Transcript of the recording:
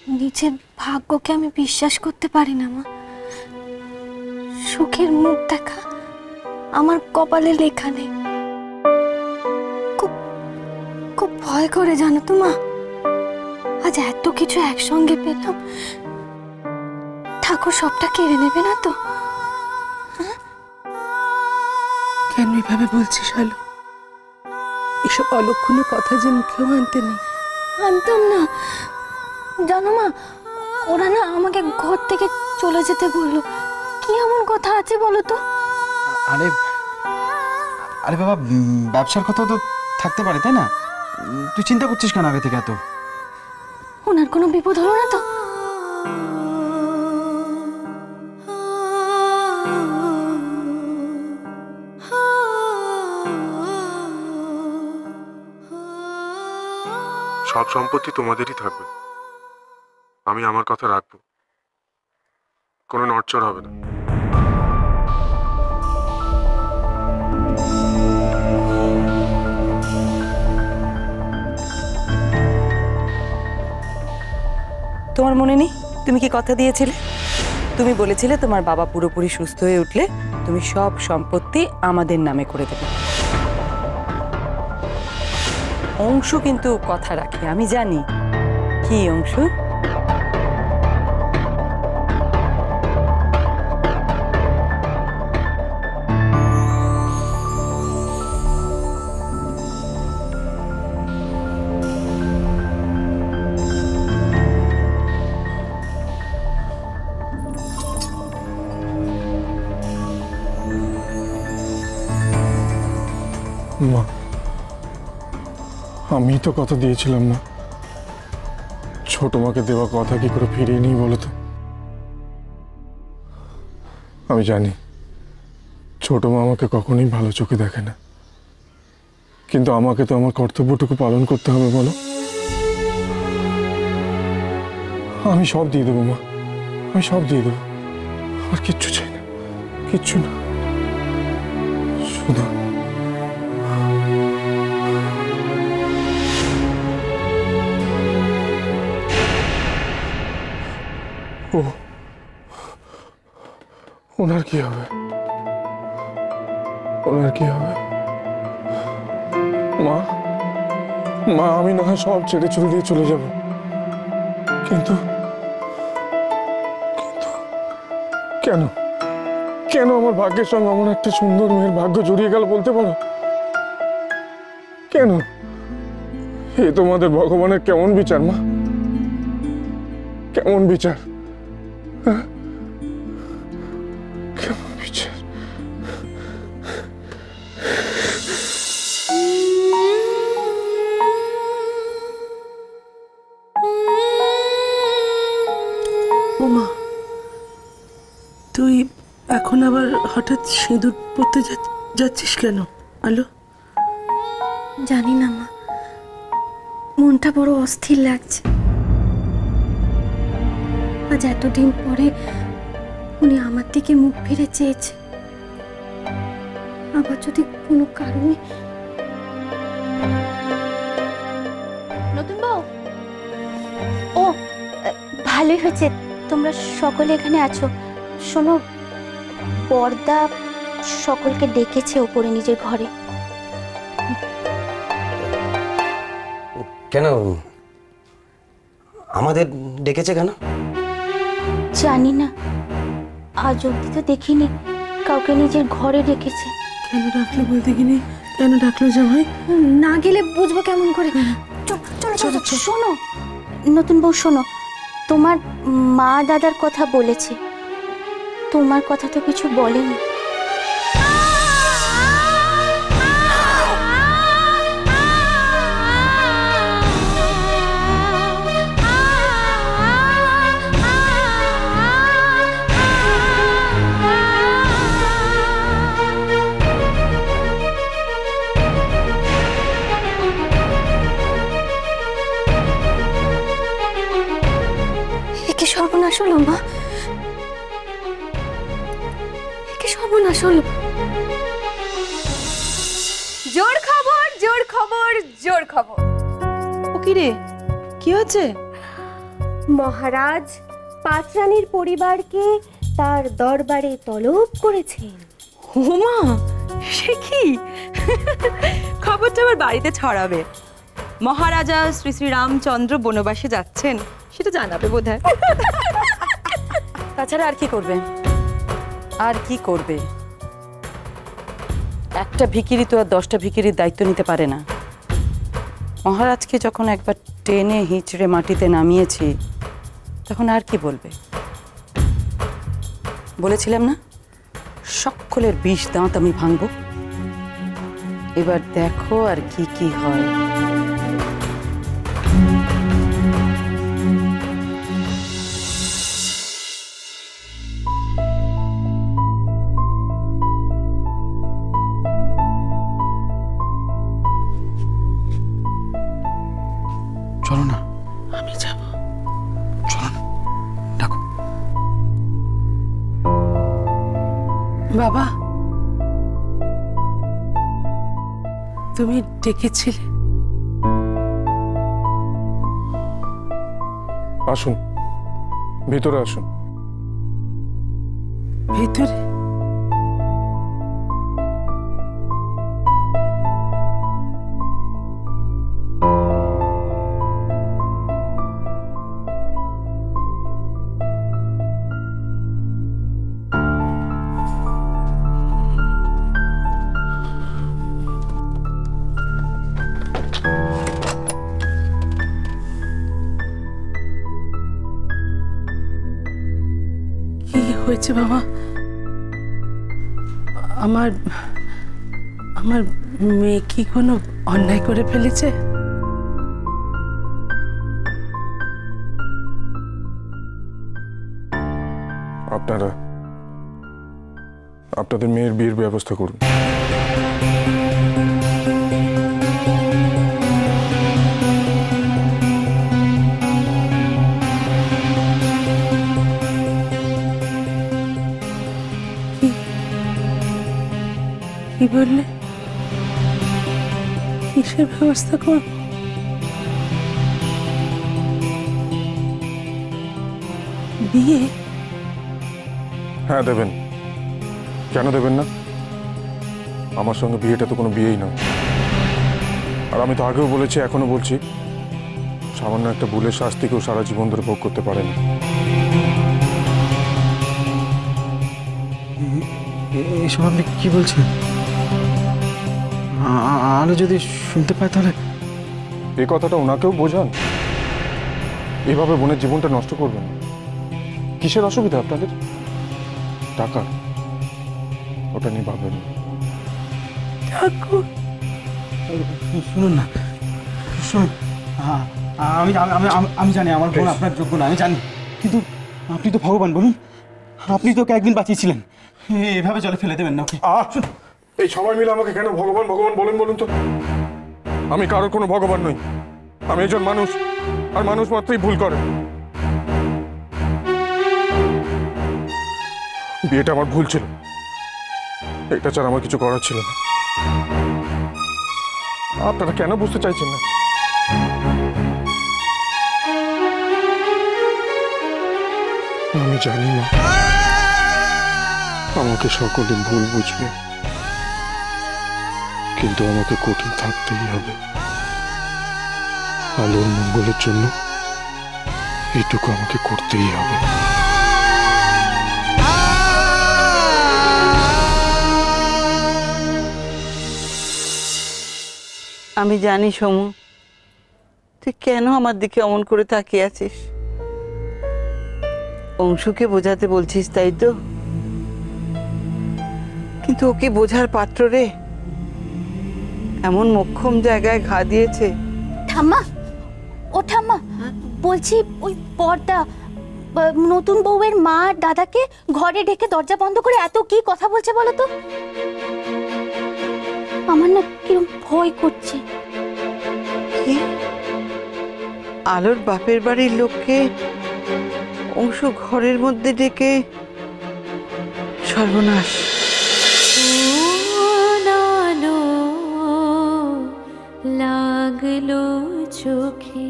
নিজের ভাগ্যকে আমি বিশ্বাস করতে পারি না মা। সুখের মুখ দেখা আমার কপালে লেখা নেই। খুব খুব ভয় করে জানো তো মা। আজ এত কিছু একসঙ্গে পেলাম, ঠাকুর সবটা কেড়ে নেবে না তো? কেন এভাবে বলছিস আলো? এসব অলক্ষণের কথা যে মুখেও আনতে নেই। আনতাম না জানো মা, ওরা না আমাকে ঘর থেকে চলে যেতে বললো। কি এমন কথা আছে বলো তো? আরে আরে বাবা, ব্যবসার কথা তো থাকতে পারে, তাই না? তুই চিন্তা করছিস কেন আগে থেকে এত? ওনার কোনো বিপদ হলো না তো? সব সম্পত্তি তোমাদেরই থাকবে, আমি আমার কথা রাখবো, কোনো নড়চড় হবে না। তোমার মনে নেই তুমি কি কথা দিয়েছিলে? তুমি বলেছিলে তোমার বাবা পুরোপুরি সুস্থ হয়ে উঠলে তুমি সব সম্পত্তি আমাদের নামে করে দেবে। অংশু কিন্তু কথা রাখে, আমি জানি। কি অংশু? মা, আমি তো কথা দিয়েছিলাম না। ছোট মাকে দেওয়া কথা কি করে ফিরিয়ে নিই বলো তো? আমি জানি ছোট মা আমাকে কখনোই ভালো চোখে দেখে না, কিন্তু আমাকে তো আমার কর্তব্যটুকু পালন করতে হবে বলো। আমি সব দিয়ে দেবো মা, আমি সব দিয়ে দেবো। আর কিচ্ছু চাই না, কিচ্ছু না। শুধু ওনার কি হবে? ওনার কি হবে? মা, মা আমি না হয় সব ছেড়ে ছুড়ে দিয়ে চলে যাব, কিন্তু কিন্তু কেন কেন আমার ভাগ্যের সঙ্গে আমার একটা সুন্দর মেয়ের ভাগ্য জড়িয়ে গেল বলতে পারো? কেন? এ তোমাদের ভগবানের কেমন বিচার মা? কেমন বিচার? হ্যাঁ, কেমন বিচার? ওমা, তুই এখন আবার হঠাৎ সিঁদুর পরতে যাচ্ছিস কেন আলো? জানি না মা, মনটা বড় অস্থির লাগছে। আজ এতদিন পরে উনি আমার দিকে মুখ ফিরে চেয়েছে। আবার যদি কোনো কারণে। নতুন বউ, ও ভালোই হয়েছে তোমরা সকলে এখানে আছো। শোনো, বর্দা সকলকে ডেকেছে ওপরে নিজের ঘরে। কেন আমাদের ডেকেছে কেন? জানি না, আজ অব্দি তো দেখিনি কাউকে নিজের ঘরে ডেকেছে। কেন ডাকলো বলতে গিয়ে? কেন ডাকলো জামাই? না গেলে বুঝবো কেমন করে? চলো চলো চলো। শোনো নতুন বউ, শোনো, তোমার মা দাদার কথা বলেছে, তোমার কথা তো কিছু বলেনি। সর্বনাশ হলো মা, একে সর্বনাশ হলো। জোর খবর, জোর খবর, জোর খবর। ও কি রে, কি হচ্ছে? মহারাজ পাঁচরানীর পরিবারকে তার দরবারে তলব করেছেন। হুমা, সে কি খবরটা আবার বাড়িতে ছড়াবে? মহারাজা শ্রী শ্রী রামচন্দ্র বনবাসে যাচ্ছেন, সেটা জানাবে বোধহয়। তাছাড়া আর কি করবে? আর কি করবে? একটা ভিখিরি তো আর 10টা ভিখিরির দায়িত্ব নিতে পারে না। মহারাজকে যখন একবার টেনে হিঁচড়ে মাটিতে নামিয়েছি, তখন আর কি বলবে? বলেছিলাম না, সকলের 20 দাঁত আমি ভাঙব। এবার দেখো আর কি কি হয়। চলো না, আমি যাব। চলো না, ডাকো। বাবা, তুমি ডেকেছিলে? আসুন, ভিতরে আসুন। ভিতরে? কি হয়েছে বাবা? আমার আমার মেয়ে কি কোনো অন্যায় করে ফেলেছে? আপনারা আপনাদের মেয়ের বিয়ের ব্যবস্থা করুন। কি বললে? কিসের ব্যবস্থা করব? বিয়ে? হ্যাঁ, দেবেন। কেন দেবেন না? আমার সঙ্গে বিয়েটা তো কোনো বিয়েই নয়। আর আমি তো আগেও বলেছি, এখনো বলছি, সামান্য একটা ভুলের শাস্তি কেউ সারা জীবন ধরে ভোগ করতে পারে না। এসব আপনি কি বলছেন? আলো যদি শুনতে পায় তাহলে? এই কথাটা ওনাকেও বোঝান। এভাবে বোনের জীবনটা নষ্ট করবেন না। কিসের অসুবিধা আপনাদের? টাকা, ওটা নিয়ে ভাববেন না। শুনুন না, শুনুন, আমি আমি আমি জানি আমার বোন আপনার যোগ্য না, আমি জানি, কিন্তু আপনি তো ভগবান, বলুন, আপনি তো ওকে একদিন বাঁচিয়েছিলেন, এভাবে জলে ফেলে দেবেন না ওকে। এই সবাই মিলে আমাকে কেন ভগবান ভগবান বলেন বলুন তো? আমি কারোর কোনো ভগবান নই। আমি একজন মানুষ, আর মানুষ মাত্রই ভুল করে। বিয়েটা আমার ভুল ছিল, এটা ছাড়া আমার কিছু করার ছিল না। আপনারা কেন বুঝতে চাইছেন না? আমি জানি না, আমাকে সকলে ভুল বুঝবে, কিন্তু আমাকে কঠিন থাকতেই হবে। আলোর মঙ্গলের জন্য এইটুকু আমাকে করতেই হবে। আমি জানি সমু, তুই কেন আমার দিকে অমন করে তাকিয়ে আছিস। অংশুকে বোঝাতে বলছিস, তাই তো? কিন্তু ওকে বোঝার পাত্র রে, এমন মোক্ষম জায়গায় ঘা দিয়েছে। ঠাম্মা, ও ঠাম্মা, বলছি ওই পর্দা নতুন বউয়ের মা আর দাদাকে ঘরে ঢেকে দরজা বন্ধ করে এত কি কথা বলছে বলো তো? আমার না কিরম ভয় করছে। কি? আলোর বাপের বাড়ির লোককে অংশ ঘরের মধ্যে ডেকে? সর্বনাশ। লাগলো চোখে